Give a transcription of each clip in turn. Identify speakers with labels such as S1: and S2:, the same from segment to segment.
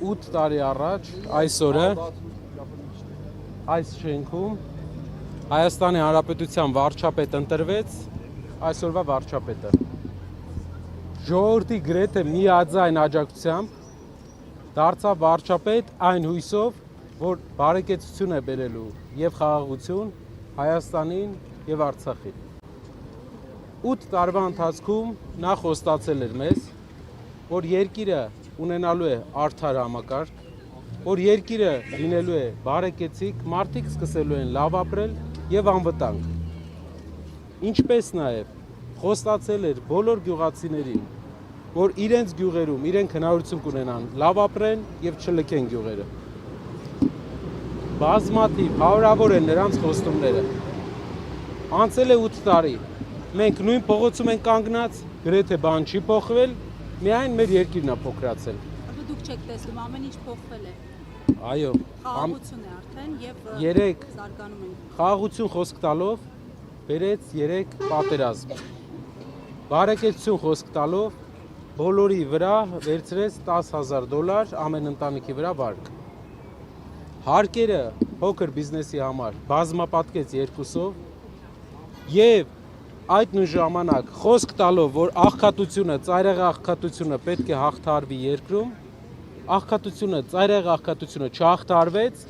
S1: 8 տարի առաջ այսօրը այս շենքում Հայաստանի Հանրապետության վարչապետ ընտրվեց այսօրվա վարչապետը։ Ժողովրդի գրեթե միաձայն աջակցությամբ դարձավ վարչապետ այն հույսով, որ բարեկեցություն է բերելու եւ խաղաղություն Հայաստանին եւ Արցախին։ 8 տարվա ընթացքում նա խոստացել էր մեզ, որ երկիրը ունենալու է արդար համակարգ, որ երկիրը լինելու է բարեկեցիկ, մարդիկ սկսելու են լավ ապրել եւ անվտանգ։ Ինչպես նաեւ խոստացել էր բոլոր գյուղացիներին, որ իրենց գյուղերում իրենք հնարավորություն կունենան լավ ապրեն եւ չլքեն գյուղերը։ Բազմաթիվ հարյուրավոր են նրանց խոստումները։ Անցել է 8 տարի։ Մենք նույն փողոցում ենք կանգնած, գրեթե բան չի փոխվել, միայն մեր երկիրն է փոքրացել։
S2: Բայց դուք չեք տեսնում, ամեն ինչ փոխվել է։
S1: Այո,
S2: Խաղաղություն է արդեն եւ զարգանում են։
S1: Խաղաղություն խոսք տալով բերեց 3 պատերազմ։ Բարեկեցություն խոսք տալով բոլորի վրա վերցրեց $10,000 ամեն ընտանիքի վրա վարկ։ Հարկերը փոքր բիզնեսի համար բազմապատկեց 2-ով եւ այդ նույն ժամանակ խոսք տալով, որ աղքատությունը, ծայրահեղ աղքատությունը պետք է հաղթահարվի երկրում, աղքատությունը, ծայրահեղ աղքատությունը չհաղթահարվեց,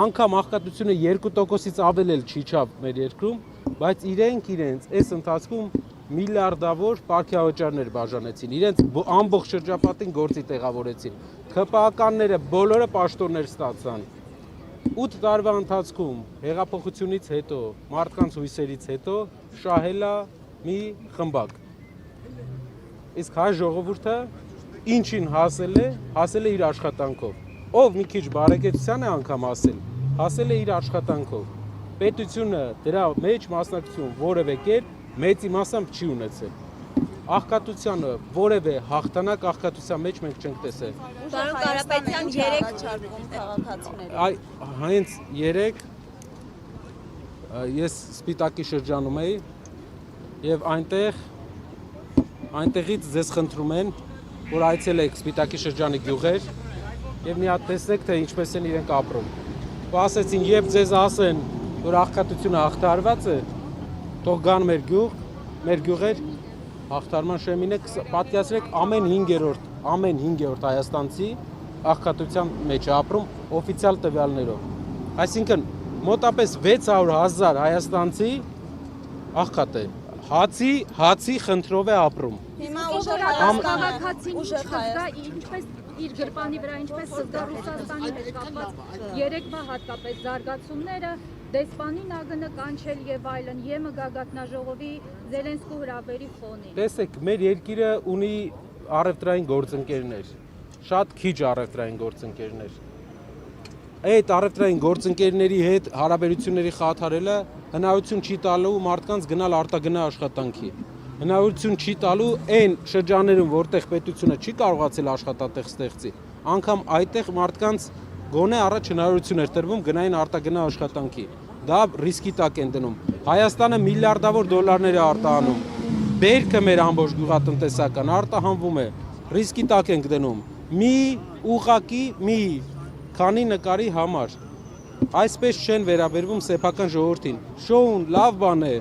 S1: անգամ աղքատությունը 2%-ից ավել էլ չիջավ մեր երկրում, բայց իրենց այս ընթացքում միլիարդավոր պարգևաճարներ բաժանեցին, իրենց ամբողջ շրջապատին գործի տեղավորեցին, ՔՊԱ-ականները բոլորը պաշտոններ ստացան։ 8 տարվա ընթացքում հեղափոխությունից հետո, մարդկանց հույսերից հետո շահել է մի խմբակ։ Իսկ հայ ժողովուրդը ինչին հասել է իր աշխատանքով։ Ով մի քիչ բարեկեցության է անգամ հասել է իր աշխատանքով։ Պետությունը դրա մեջ մասնակցություն որևէ կերպ մեծ իմաստությամբ չի ունեցել։ Աղքատությանը որևէ հաղթանակ աղքատության մեջ մենք չենք տեսել։
S2: Պարոն Կարապետյան 3 չարկում քաղաքացիների։
S1: Հենց 3 ես Սպիտակի շրջանում էի եւ այնտեղից ձեզ խնդրում են, որ այցելեք Սպիտակի շրջանի գյուղեր եւ մի հատ տեսնեք, թե ինչպես են իրենք ապրում։ Ու ասեցին, երբ ձեզ ասեն, որ աղքատությունը հաղթահարված է, թող գան մեր գյուղեր հաղթարման շեմին է, պատկերացրեք ամեն 5-րդ հայաստանցի աղքատության մեջ է ապրում օֆիցիալ տվյալներով։ Այսինքն մոտապես 600,000 հայաստանցի աղքատ է, հացի խնդրով է ապրում։
S2: Հիմա
S3: քաղաքացին ինչպես իր գրպանի վրա, ինչպես զգա Ռուսաստանի հետ կապված երեկվա հատկապես զարգացումները, դեսպանին ԱԳՆ կանչել եւ այլն, ԵՄ գագաթնաժողովի Զելենսկու հրավերի ֆոնին։
S1: Տեսեք, մեր երկիրը ունի առևտրային գործընկերներ, շատ քիչ առևտրային գործընկերներ։ Այդ առևտրային գործընկերների հետ հարաբերությունների խաթարելը հնարավորություն չի տալու մարդկանց գնալ արտագնա աշխատանքի։ Հնարավորություն չի տալու այն շրջաններում, որտեղ պետությունը չի կարողացել աշխատատեղ ստեղծի, անգամ այդտեղ մարդկանց գոնե առաջ հնարավորություն էր տրվում գնային արտագնա աշխատանքի։ Դա ռիսկի տակ են դնում։ Հայաստանը միլիարդավոր դոլարներ է արտահանում։ Բերքը մեր ամբողջ գյուղատնտեսական արտահանվում է, ռիսկի տակ ենք դնում։ Մի քանի նկարի համար։ Այսպես չեն վերաբերվում սեփական ժողովրդին։ Շոուն լավ բան է,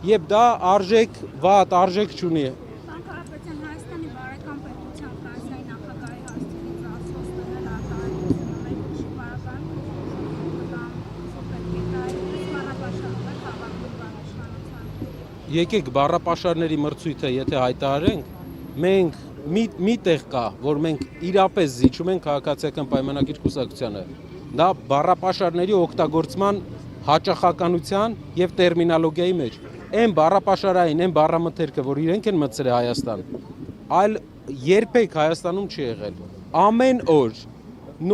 S1: եւ դա արժեք չունի։
S3: Պարոն Կարապետյան, Հայաստանի բարեկամ պետության Ֆրանսիայի նախագահի հաստատից ասոցներ
S1: Եկեք բառապաշարների մրցույթը եթե հայտարարենք, մենք մի տեղ կա, որ մենք իրապես զիջում ենք քաղաքացիական պայմանագիր կուսակցությանը։ Դա բառապաշարների օգտագործման հաճախականության եւ տերմինոլոգիայի մեջ։ Այն բառապաշարային, այն բառամթերքը, որ իրենք են մտցրել Հայաստան, այլ երբեք Հայաստանում չի եղել։ Ամեն օր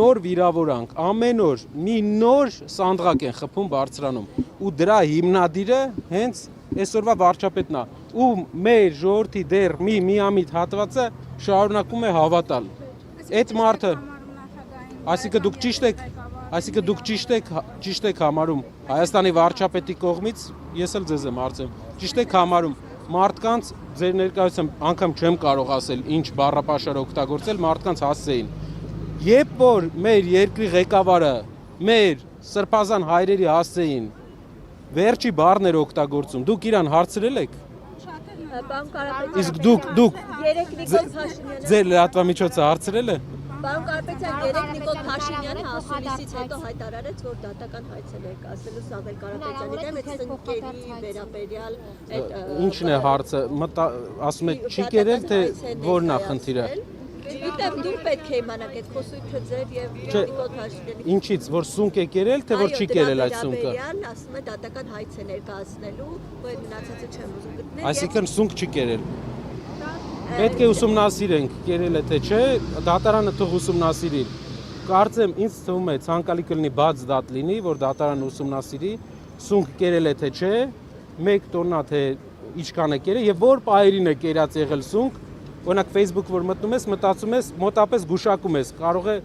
S1: նոր վիրավորանք, ամեն օր մի նոր սանդղակ են խփում բարձրանում ու դրա հիմնադիրը հենց այսօրվա վարչապետն է, ու մեր ժողովրդի դեռ միամիտ հատվածը շարունակում է հավատալ։ Այդ մարդը, այսինքն դուք ճիշտ եք համարում Հայաստանի վարչապետի կողմից, ես էլ ձեզ եմ հարցնում, ճիշտ եք համարում մարդկանց ձեր ներկայությամբ անգամ չեմ կարող ասել ինչ բառապաշար օգտագործել, մարդկանց հասցեին։ Երբ որ մեր երկրի ղեկավարը մեր սրբազան հայրերի հասցեին վերջի բառներ օգտագործում, դուք իրան հարցրել եք։
S4: Պարոն Կարապետյան,
S1: Իսկ դուք
S4: երեք Նիկոլ Փաշինյանը
S1: ձեր լրատվամիջոցը հարցրել է։
S4: Պարոն Կարապետյան, երեք Նիկոլ Փաշինյանը հասունիսից հետո հայտարարեց, որ դատական հայցել է կազմելու Սամվել Կարապետյանի դեմ այդ սնկերի վերաբերյալ
S1: Ինչն է հարցը, ասում եք չի կերել, թե որն է խնդիրը։
S4: Գիտեմ, դուք պետք է իմանաք այդ խոսույթը ձեր եւ Նիկոլ Փաշինյանի։
S1: Ինչից, որ սունկ է կերել, թե որ չի կերել այդ սունկը։
S4: Ասում է դատական հայց է ներկայացնելու, որ մնացածը չեմ ուզում գտնել։
S1: Այսինքն սունկ չի կերել։ Պետք է ուսումնասիրենք, կերել է թե չէ, դատարանը թող ուսումնասիրի։ Կարծեմ ինձ թվում է ցանկալի կլինի բաց դատ լինի, որ դատարանը ուսումնասիրի, սունկ կերել է թե չէ, 1 տոննա թե ինչքան է կերել եւ որ պահերին է կերած եղել սունկ։ Օրինակ Facebook որ մտնում ես, մտածում ես, մոտապես գուշակում ես, կարող է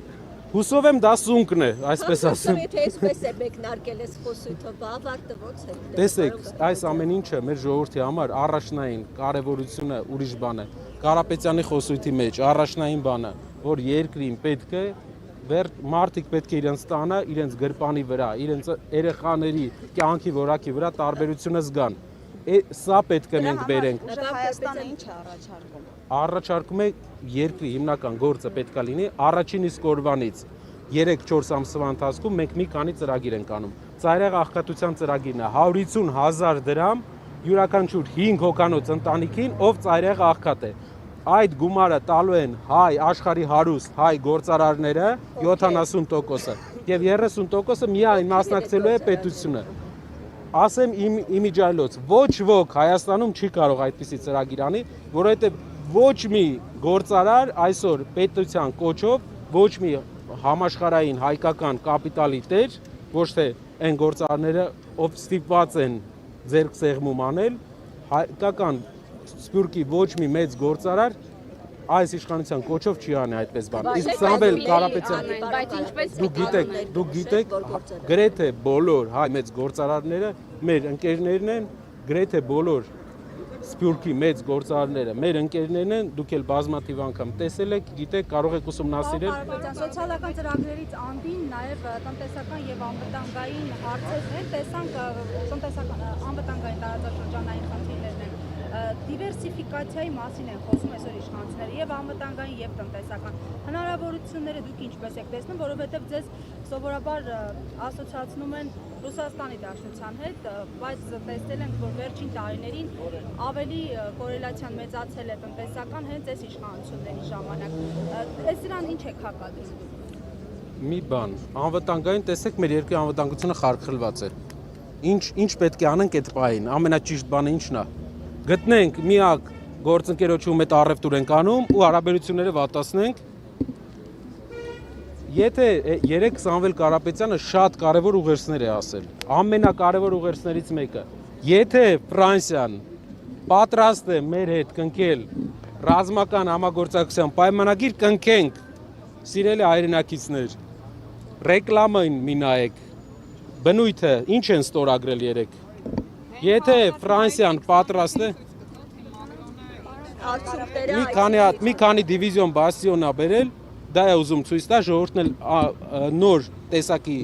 S1: հուսով եմ դա սունկն է, այսպես ասեմ։
S4: Եթե այսպես է մեկնարկել ես խոսույթը, ավարտը ո՞նց է։
S1: Տեսեք, այս ամեն ինչը մեր ժողովրդի համար առաջնային կարևորությունը ուրիշ բան է։ Կարապետյանի խոսույթի մեջ առաջնային բանը, որ երկրին պետք է մարդիկ պետք է իրենց տանը, իրենց գրպանի վրա, իրենց երեխաների կյանքի որակի վրա տարբերությունը զգան։ Սա պետք է մենք բերենք։
S2: Հայաստանը ինչ է առաջարկում։
S1: Առաջարկում է երկրի հիմնական գործը պետք է լինի առաջին իսկ օրվանից 3-4 ամսվա ընթացքում մենք մի քանի ծրագիր ենք անում։ Ծայրահեղ աղքատության ծրագիրն է 150,000 դրամ յուրաքանչյուր 5 հոգանոց ընտանիքին, ով ծայրահեղ աղքատ է։ Այդ գումարը տալու են հայ աշխարհի հարուստ հայ գործարարները 70%-ը եւ 30%-ը միայն մասնակցելու է պետությունը։ Ասեմ իմիջայլոց, ոչ ոք Հայաստանում չի կարող այդպիսի ծրագիր անի, որովհետեւ ոչ մի գործարար այսօր պետության կոչով, ոչ մի համաշխարհային հայկական կապիտալի տեր, ոչ թե այն գործարարները, ով ստիպված են ձեռք սեղմում անել, հայկական սփյուռքի ոչ մի մեծ գործարար այս իշխանության կոչով չի անի այդպես բան։ Իսկ Սամվել Կարապետյան, դուք գիտեք, գրեթե բոլոր հայ մեծ գործարարները մեր ընկերներն են, գրեթե բոլոր Սփյուռքի մեծ գործարարները մեր ընկերներն են, դուք էլ բազմաթիվ անգամ տեսել եք, գիտեք, կարող եք ուսումնասիրել։
S2: Սոցիալական ծրագրերից անդին նաև տնտեսական եւ անվտանգային հարցերն են, տեսանք տնտեսական անվտանգային տարածաշրջանային խնդիրներն են։ Դիվերսիֆիկացիայի մասին են խոսում այսօր իշխանությունները եւ անվտանգային եւ տնտեսական հնարավորությունները դուք ինչպես եք տեսնում, որովհետեւ ձեզ սովորաբար ասոցիացնում են Ռուսաստանի Դաշնության հետ, բայց տեսել ենք, որ վերջին տարիներին ավելի կորելացիան մեծացել է տնտեսական հենց այս իշխանությունների ժամանակ։ Այս դրան ինչ եք հակադրում։
S1: Մի բան, անվտանգային տեսեք մեր երկրի անվտանգությունը խարխլված է։ Ինչ պետք է անենք այդ պահին, ամենաճիշտ բանը ինչն է։ Գտնենք միակ գործընկերոջը ում հետ առևտուր ենք անում ու հարաբերությունները վատացնենք։ Եթե երեք Սամվել Կարապետյանը շատ կարևոր ուղերձներ է ասել, ամենակարևոր ուղերձներից մեկը, եթե Ֆրանսիան պատրաստ է մեր հետ կնքել ռազմական համագործակցության պայմանագիր, կնքենք, սիրելի հայրենակիցներ, ռեկլամային մի նայեք, բնույթը ինչ են ստորագրել երեք։ Եթե Ֆրանսիան պատրաստ է մի քանի դիվիզիոն բաստիոնա բերել, դա է ուզում ցույց տա ժողովուրդն էլ նոր տեսակի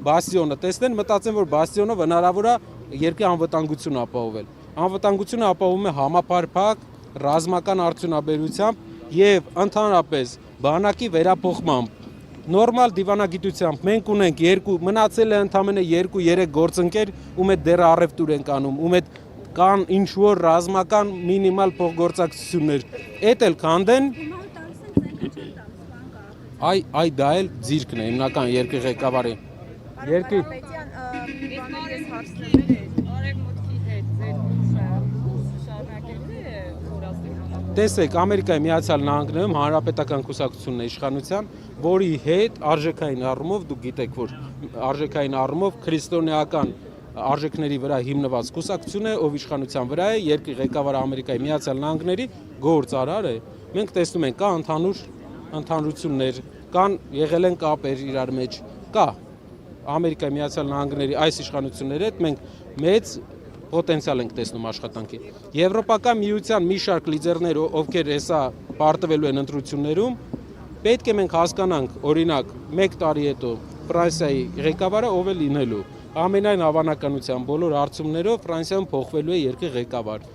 S1: բաստիոնը տեսնեն, մտածեն որ բաստիոնով հնարավոր է երկրի անվտանգությունը ապահովել։ Անվտանգությունը ապահովում է համապարփակ ռազմական արդյունաբերությամբ եւ ընդհանրապես բանակի վերափոխմամբ։ Նորմալ դիվանագիտությամբ մենք ունենք մնացել է ընդամենը 2-3 գործընկեր, ում հետ դեռ առևտուր ենք անում, ում հետ կան ինչ-որ ռազմական մինիմալ փոխգործակցություններ։ Էդ էլ քանդեն։ Այ դա էլ ձիրքն է հիմնական երկրի ղեկավարի։ Երկրի Տեսեք, Ամերիկայի Միացյալ Նահանգներում հանրապետական կուսակցությունն է իշխանության, որի հետ արժեքային առումով դուք գիտեք, որ արժեքային առումով քրիստոնեական արժեքների վրա հիմնված կուսակցություն է, ով իշխանության վրա է, երկրի ղեկավարը Ամերիկայի Միացյալ Նահանգների գործարար է։ Մենք տեսնում ենք կա ընդհանրություններ, կան եղել են կապեր իրար մեջ, կա Ամերիկայի Միացյալ Նահանգների այս իշխանությունների հետ մենք մեծ պոտենցիալ ենք տեսնում աշխատանքի։ Եվրոպական միության մի շարք լիդերներ, ովքեր հեսա պարտվելու են ընտրություններում, Պետք է մենք հասկանանք, օրինակ, 1 տարի հետո Ֆրանսիայի ղեկավարը ով է լինելու։ Ամենայն հավանականությամբ բոլոր հարցումներով Ֆրանսիայում փոխվելու է երկրի ղեկավար։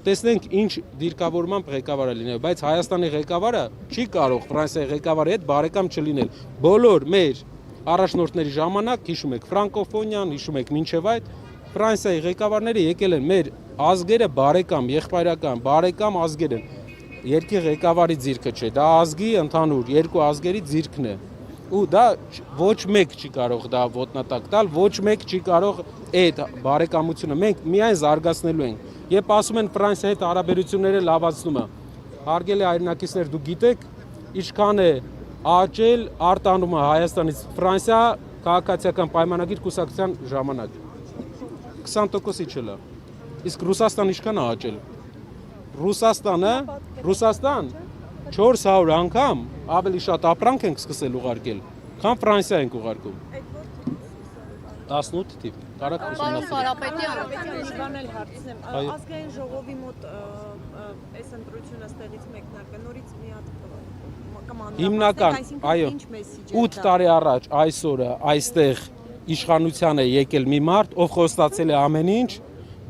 S1: Տեսնենք ինչ դիրքավորմամբ ղեկավարը լինել, բայց Հայաստանի ղեկավարը չի կարող Ֆրանսիայի ղեկավարի հետ բարեկամ չլինել։ Բոլոր մեր առաջնորդների ժամանակ, հիշում եք ֆրանկոֆոնիան, հիշում եք մինչև այդ Ֆրանսիայի ղեկավարները եկել են մեր ազգերը բարեկամ, եղբայրական, բարեկամ ազգեր են։ Երկրի ղեկավարի ձիրքը չէ, դա ազգի ընդհանուր երկու ազգերի ձիրքն է։ Ու դա ոչ մեկ չի կարող դա ոտնատակ տալ, ոչ մեկ չի կարող այդ բարեկամությունը մենք միայն զարգացնելու ենք։ Երբ ասում են Ֆրանսիայի հետ հարաբերությունները լավացնումը, հարգելի հայրենակիցներ, դուք գիտեք, ինչքան է աճել արտանումը Հայաստանից Ֆրանսիա քաղաքացիական պայմանագիր կուսակցության ժամանակ 20%-ի չլա։ Իսկ Ռուսաստան ինչքան է աճել։ Ռուսաստան 400 անգամ ավելի շատ ապրանք ենք սկսել ուղարկել, քան Ֆրանսիա ենք ուղարկում։ 18 թիվ։ Կարակ
S5: Պարոն Կարապետյան,
S6: Իվանել հարցնեմ, ազգային ժողովի մոտ այս ընտրությունը ստեղից մեկնարկը նորից մի հատ
S1: Հիմնական, այո, 8 տարի առաջ այսօրը այստեղ իշխանության է եկել մի մարդ, ով խոստացել է ամեն ինչ,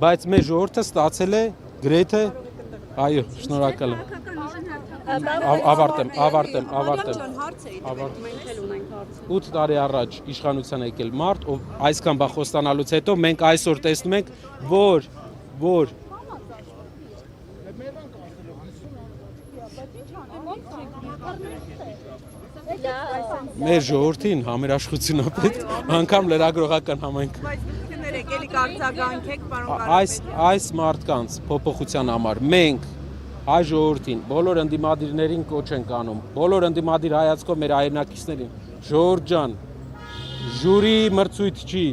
S1: բայց մեր ժողովուրդը ստացել է գրեթե, այո, շնորհակալ եմ։ Ավարտեմ։ 8 տարի առաջ իշխանության է եկել մարդ, ով այսքան բան խոստանալուց հետո մենք այսօր տեսնում ենք, որ մեր ժողովրդին համերաշխություն է պետք, անգամ լրագրողական համայնք։
S6: Բայց դուք ներեք, էլի կարձագանքեք, պարոն Կարապետյան։
S1: Այս մարդկանց փոփոխության համար մենք հայ ժողովրդին, բոլոր ընդդիմադիրներին կոչ ենք անում, բոլոր ընդդիմադիր հայացքով մեր հայրենակիցներին, ժողովուրդ ջան, ժյուրի մրցույթ չի։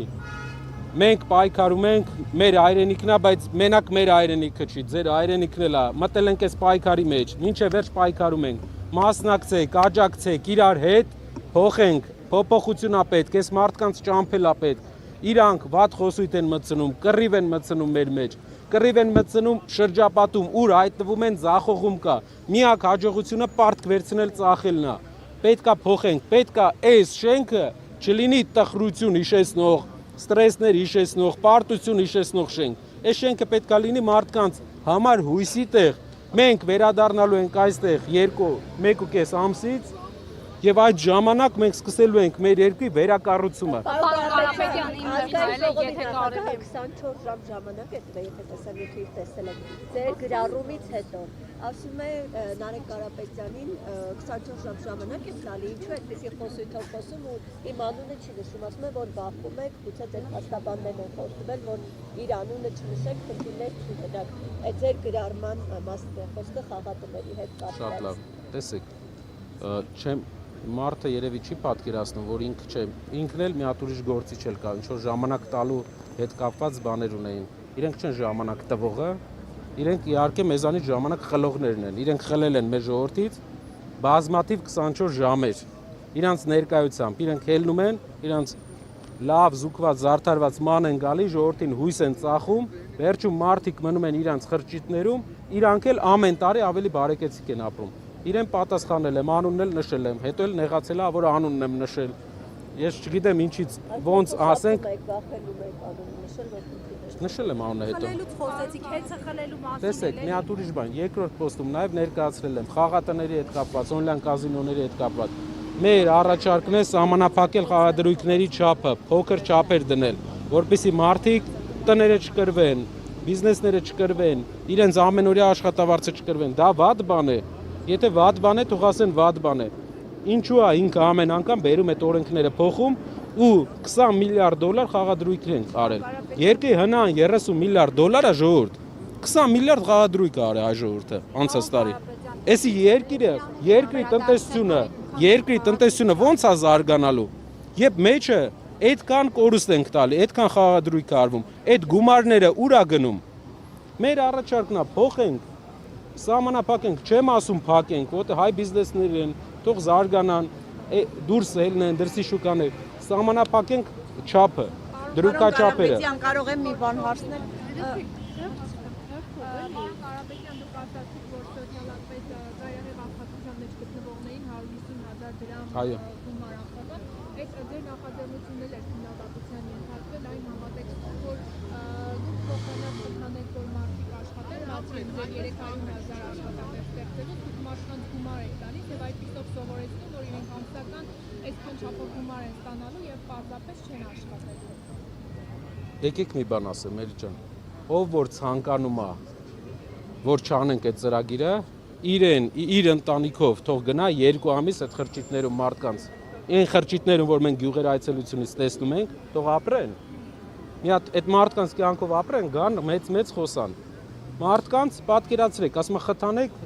S1: Մենք պայքարում ենք, մեր հայրենիքն է, բայց մենակ մեր հայրենիքը չի, ձեր հայրենիքն էլ է։ Մտել ենք այս պայքարի մեջ, մինչև վերջ պայքարում ենք։ Մասնակցեք, աջակցեք իրար հետ, փոխենք, փոփոխություն է պետք, այս մարդկանց ճամփել է պետք։ Իրանք վատ խոսույթ են մտցնում, կռիվ են մտցնում մեր մեջ, կռիվ են մտցնում շրջապատում, ուր հայտնվում են ձախողում կա։ Միակ հաջողությունը պարտք վերցնել ծախելն է։ Պետքա փոխենք, պետքա այս շենքը չլինի տխրություն հիշեցնող, ստրեսներ հիշեցնող, պարտություն հիշեցնող շենք։ Այս շենքը պետքա լինի մարդկանց համար հույսի տեղ։ Մենք վերադառնալու ենք այստեղ 1.5 ամսից եւ այդ ժամանակ մենք սկսելու ենք մեր երկրի վերակառուցումը։
S3: Կարապետյան, իմ եթե կարելի
S4: 24 ժամ ժամանակ է տվել, եթե տեսանյութը տեսել եք, ձեր գրառումից հետո ասում է Նարեկ Կարապետյանին 24 ժամ ժամանակ է տալի, ինչու այդպեսի խոսույթով խոսում ու իմ անունը չի նշում, ասում է որ բախվում եք, գուցե ձեր փաստաբաններն են խոստումել, որ իր անունը չնշեք, խնդիրներ չունենաք։ Այդ ձեր գրառման խոսքը խաղատների հետ կապված։
S1: Շատ լավ, տեսեք, չեմ մարդը երևի չի պատկերացնում, որ ինքը չէ, ինքն էլ մի հատ ուրիշ գործիչ էլ կա, ինչ որ ժամանակ տալու հետ կապված բաներ ունեին։ Իրենք չեն ժամանակ տվողը, իրենք իհարկե մեզանից ժամանակ խլողներն են։ Իրենք խլել են մեր ժողովրդից բազմաթիվ 24 ժամեր։ Իրանց ներկայությամբ իրենք ելնում են, իրանց լավ զուգված, զարդարված ման են գալի, ժողովրդին հույս են ծախում, վերջում մարդիկ մնում են իրանց խրճիթներում, իրանք էլ ամեն տարի ավելի բարեկեցիկ են ապրում։ Իրեն պատասխանել եմ, անունն էլ նշել եմ, հետո էլ նեղացել է, որ անունն եմ նշել։ Ես չգիտեմ ինչից ոնց ասենք։ Նշել եմ անունը հետո։
S2: Խլելուց խոսեցիք, հեծը խլելու մասին։
S1: Տեսեք, մի հատ ուրիշ բան, երկրորդ պոստում նաև ներկայացրել եմ խաղատների հետ կապված, օնլայն կազինոների հետ կապված։ Մեր առաջարկն է սահմանափակել խաղադրույքների չափը, փոքր չափեր դնել, որպեսզի մարդիկ տները չկրվեն, բիզնեսները չկրվեն, իրենց ամենօրյա աշխատավարձը չկրվեն։ Դա վատ բան է։ Եթե վատ բան է, թող ասեն վատ բան է։ Ինչու է ինքը ամեն անգամ բերում այդ օրենքները փոխում ու 20 միլիարդ դոլար խաղադրույքներ են արել։ Երկրի հնան 30 միլիարդ դոլար է ժողովուրդ։ 20 միլիարդ խաղադրույք արել այ ժողովուրդը անցած տարի։ Էսի երկրի տնտեսությունը ոնց է զարգանալու։ Երբ մեջը այդքան կորուստ ենք տալի, այդքան խաղադրույք արվում, այդ գումարները ուր է գնում։ Մեր առաջարկն է փոխենք, սահմանափակենք, չեմ ասում փակենք, որտեղ հայ բիզնեսներն թող զարգանան, դուրս ելնեն, դրսի շուկաներ, սահմանափակենք չափը, դրուկաչափերը։
S6: Կարող եմ մի բան հարցնել։
S5: Կարապետյան, դուք ասացիք, որ սոցիալական ծայրահեղ ապահովության մեջ գտնվողներին 150
S3: դրամ
S1: Այո։
S3: գումար աշխատան, այդ ձեր նախաձեռնությունն էլ է քննադատության ենթարկվել, այն համատեքստում, որ դուք փոխանակ խթանեք, որ մարդիկ աշխատեն, բացի ձեր 300,000 աշխատանքներ ստեղծելուց, դուք մարդկանց գումար եք տալիս եւ այդպիսով սովորեցնում, որ իրենք ամսական այսքան չափով գումար են ստանալու եւ պարզապես չեն աշխատելու։
S1: Եկեք մի բան ասեմ, Էլի ջան։ Ով որ ցանկանում է, որ չանենք այդ ծրագիրը, իր ընտանիքով թող գնա 2 ամիս այդ խրճիթներում մարդկանց, այն խրճիթներում, որ մենք գյուղեր այցելությունից տեսնում ենք, թող ապրեն։ Մի հատ այդ մարդկանց կյանքով ապրեն, գան մեծ խոսան։ Մարդկանց պատկերացրեք, ասում խթանեք,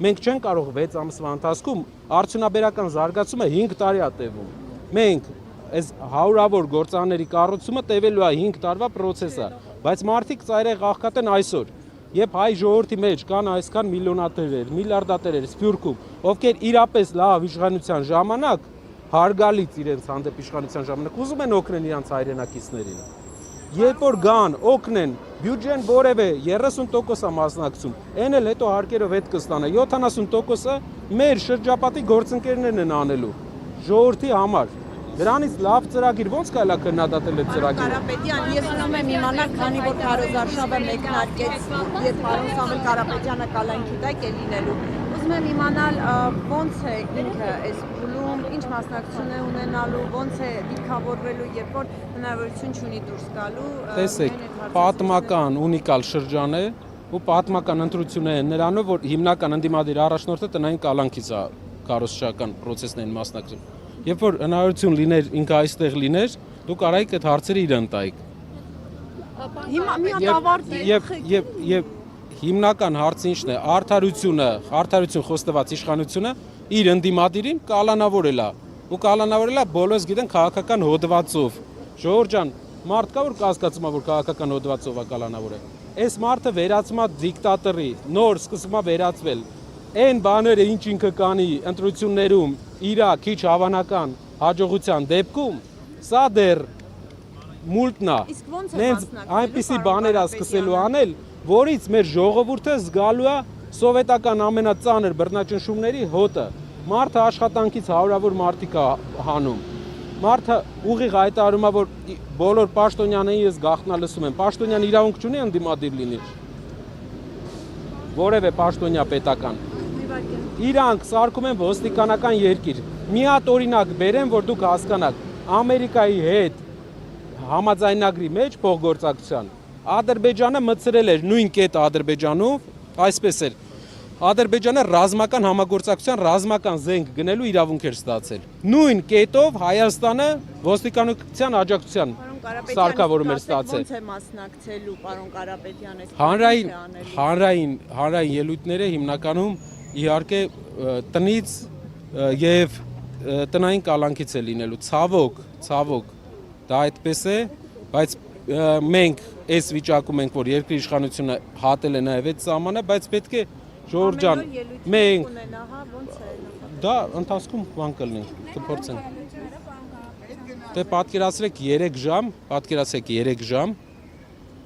S1: մենք չենք կարող 6 ամսվա ընթացքում արդյունաբերական զարգացումը 5 տարի է տևում։ Մենք այս հարյուրավոր գործարանների կառուցումը տևելու է 5 տարվա process է, բայց մարդիկ ծայրահեղ աղքատ են այսօր։ Երբ հայ ժողովրդի մեջ կան այսքան միլիոնատերեր, միլիարդատերեր Սփյուռքում, ովքեր իրապես լավ իշխանության ժամանակ հարգալից իրենց հանդեպ իշխանության ժամանակ ուզում են օգնել իրենց հայրենակիցներին։ Երբ որ գան, օգնեն, բյուջեն որևէ 30% է մասնակցում, այն էլ հետո հարկերով հետ կստանա, 70%-ը մեր շրջապատի գործընկերներն են անելու ժողովրդի համար։ Դրանից լավ ծրագիր ո՞նց կարելի է քննադատել այդ ծրագիրը։
S6: Կարապետյան, ես ուզում եմ իմանալ, քանի որ Քարոզարշավը մեկնարկեց, երբ պարոն Սամվել Կարապետյանը կալանքի տակ է լինելու։ Ուզում եմ իմանալ ո՞նց է ինքը այս փուլում, ինչ մասնակցություն է ունենալու, ո՞նց է դիրքավորվելու, երբ որ հնարավորություն չունի դուրս գալու։
S1: Տեսեք, պատմական ունիկալ շրջան է ու պատմական ընտրություն է նրանով, որ հիմնական ընդդիմադիր առաջնորդը տնային կալանքից է քարոզչական process-ներին մասնակցում։ Երբ որ հնարավորություն լիներ ինքը այստեղ լիներ, դուք արայիք այդ հարցերը իրեն տայիք։
S6: Հիմա մի հատ ավարտի։
S1: Եվ հիմնական հարցը ինչն է, արդարություն խոստված իշխանությունը իր ընդդիմադիրին կալանավորել է։ Ու կալանավորել է բոլորս գիտեն քաղաքական հոդվածով։ Ժողովուրդ ջան, մարդ կա որ կասկածում է որ քաղաքական հոդվածով է կալանավորել։ Այս մարդը վերածվում է դիկտատորի, նոր սկսում է վերածվել։ Այն բաները ինչ ինքը կանի ընտրություններում իր քիչ հավանական հաջողության դեպքում, սա դեռ մուլտն է։
S6: Իսկ ո՞նց է
S1: Նենց
S6: մասնակցելու
S1: այնպիսի բաներ է սկսելու անել, որից մեր ժողովուրդը զգալու է սովետական ամենածանր բռնաճնշումների հոտը։ Մարդը աշխատանքից հարյուրավոր մարդիկ է հանում։ Մարդը ուղիղ հայտարարում է, որ բոլոր պաշտոնյաներին ես գաղտնա լսում եմ։ Պաշտոնյան իրավունք չունի ընդդիմադիր լինի։ Որևէ պաշտոնյա պետական։ Իրանք սարքում են ոստիկանական երկիր։ Մի հատ օրինակ բերեմ, որ դուք հասկանաք։ Ամերիկայի հետ համաձայնագրի մեջ փոխգործակցության Ադրբեջանը մտցրել էր նույն կետը Ադրբեջանով, այսպես էր։ Ադրբեջանը ռազմական համագործակցության ռազմական զենք գնելու իրավունք էր ստացել։ Նույն կետով Հայաստանը ոստիկանության աջակցության սարքավորում էր ստացել։
S6: Ո՞նց է մասնակցելու պարոն Կարապետյան այս
S1: Հանրային ելույթները հիմնականում իհարկե տնից եւ տնային կալանքից է լինելու։ Ցավոք դա այդպես է, բայց մենք այս վիճակում ենք, որ երկրի իշխանությունը հատել է նաեւ այդ սահմանը, բայց պետք է ժողովուրդ ջան, մենք դա ընթացքում բան կլինի, կփորձենք։ Դե պատկերացրեք 3 ժամ,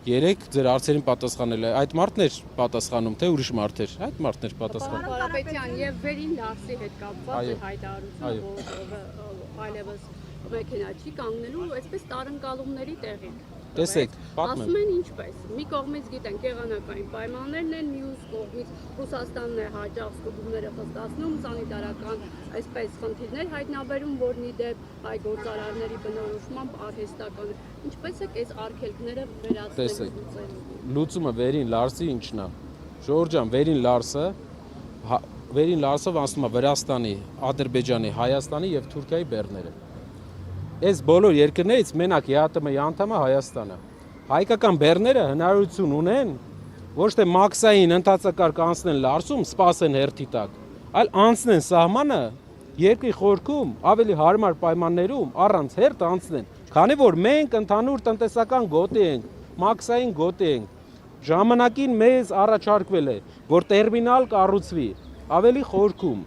S1: 3 ձեր հարցերին պատասխանել է։ Այդ մարդն էր պատասխանում, թե ուրիշ մարդ էր։ Այդ մարդն էր պատասխանում։
S5: Կարապետյան եւ վերին դասի հետ կապված է հայտարարությունը, որ այլևս մեքենա չի կանգնելու, այսպես տարընկալումների տեղին։
S1: Տեսեք, պատմեմ։
S5: Ասում են ինչպես։ Մի կողմից գիտենք եղանակային պայմաններն են, մյուս կողմից Ռուսաստանն է հաճախ սկզբումները խստացնում, սանիտարական այսպես խնդիրներ հայտնաբերում, որն ի դեպ հայ գործարարների բնորոշմամբ արհեստական է։ Ինչպես է այս արգելքները վերացնել։
S1: Լուծումը վերին Լարսի ինչն է։ Ժողովուրդ ջան, վերին Լարսով ասում է Վրաստանի, Ադրբեջանի, Հայաստանի եւ Թուրքիայի բեռները։ Այս բոլոր երկրներից մենակ ԵԱՏՄ-ի անդամը Հայաստանը։ Հայկական բեռները հնարավորություն ունեն ոչ թե մաքսային ընդհանրակարգ անցնեն Լարսում, սպասեն հերթի տակ, այլ անցնեն սահմանը երկրի խորքում ավելի հարմար պայմաններում առանց հերթ անցնեն, քանի որ մենք ընդհանուր տնտեսական գոտի ենք, մաքսային գոտի ենք։ Ժամանակին մեզ առաջարկվել է, որ տերմինալ կառուցվի ավելի խորքում,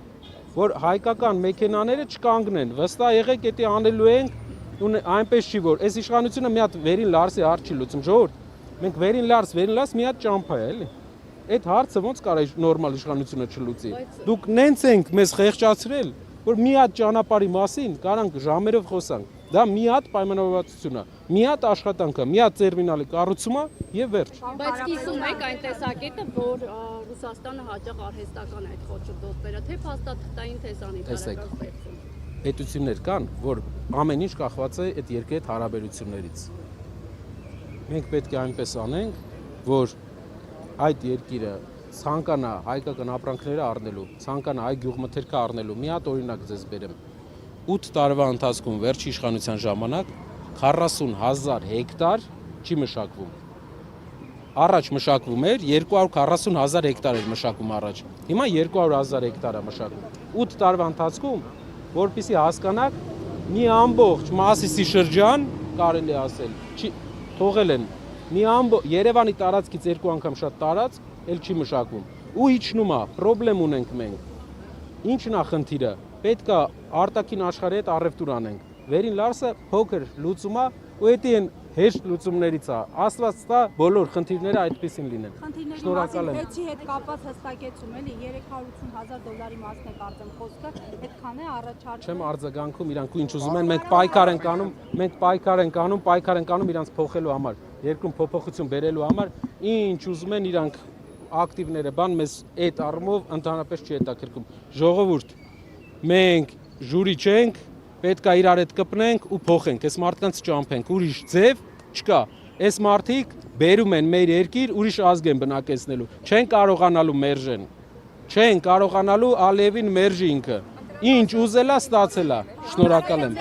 S1: որ հայկական մեքենաները չկանգնեն, վստահ եղեք, դա անելու ենք, այնպես չի որ այս իշխանությունը մի հատ վերին Լարսի հարց չի լուծում, ժողովուրդ, մենք վերին Լարս մի հատ ճամփա է, էլի։ Այդ հարցը ոնց կարա նորմալ իշխանությունը չլուծի։ Դուք նենց ենք մեզ խեղճացրել, որ մի հատ ճանապարհի մասին կարանք ժամերով խոսանք։ Դա մի հատ պայմանավորվածություն է, մի հատ աշխատանքը, մի հատ տերմինալի կառուցումը եւ վերջ։
S5: Բայց կիսում եք այն տեսակետը, որ Ռուսաստանը հաճախ արհեստական այդ խոչընդոտները, թե փաստաթղթային, թե սանիտարական ստեղծում։
S1: Պետություններ կան, որ ամեն ինչ կախված է այդ երկրի հետ հարաբերություններից։ Մենք պետք է այնպես անենք, որ այդ երկիրը ցանկանա հայկական ապրանքները առնելու, ցանկանա հայ գյուղմթերքը առնելու։ Մի հատ օրինակ ձեզ բերեմ։ 8 տարվա ընթացքում վերջի իշխանության ժամանակ 40,000 հեկտար չի մշակվում։ Առաջ մշակվում էր 240,000 հեկտար էր մշակում առաջ։ Հիմա 200,000 հեկտար է մշակվում։ 8 տարվա ընթացքում, որպեսզի հասկանաք, մի ամբողջ Մասիսի շրջան, կարելի ասել, թողել են մի Երևանի տարածքից 2 անգամ շատ տարածք, էլ չի մշակվում։ Ու իջնում է, խնդրեմ ունենք մենք։ Ինչն է խնդիրը։ Պետք է արտաքին աշխարհի հետ առևտուր անենք։ Վերին լարսը փոքր լուծում է, ու դա են հեշտ լուծումներից է։ Աստված տա բոլոր խնդիրները այդպեսին լինեն։
S2: Շնորհակալ եմ։ Հետի հետ կապված հստակեցում էլի $380,000 մասն է կարծեմ խոսքը, այդքան է առաջարկում։
S1: Չեմ արձագանքում, իրանք ինչ ուզում են, մենք պայքար ենք անում իրանք փոխելու համար, երկրում փոփոխություն բերելու համար, ինչ ուզում են իրանք ակտիվները, բան մեզ այդ առումով ընդհանրապես չի հետաքրքրում։ Ժողովուրդ, մենք ժուրի չենք, պետք է իրար հետ կպնենք ու փոխենք, այս մարդկանց ճամփենք, ուրիշ ձև չկա։ Այս մարդիկ բերում են մեր երկիր, ուրիշ ազգ են բնակեցնելու։ Չեն կարողանալու մերժեն։ Չեն կարողանալու Ալիևին մերժի ինքը։ Ինչ ուզելա, ստացելա։ Շնորհակալ եմ։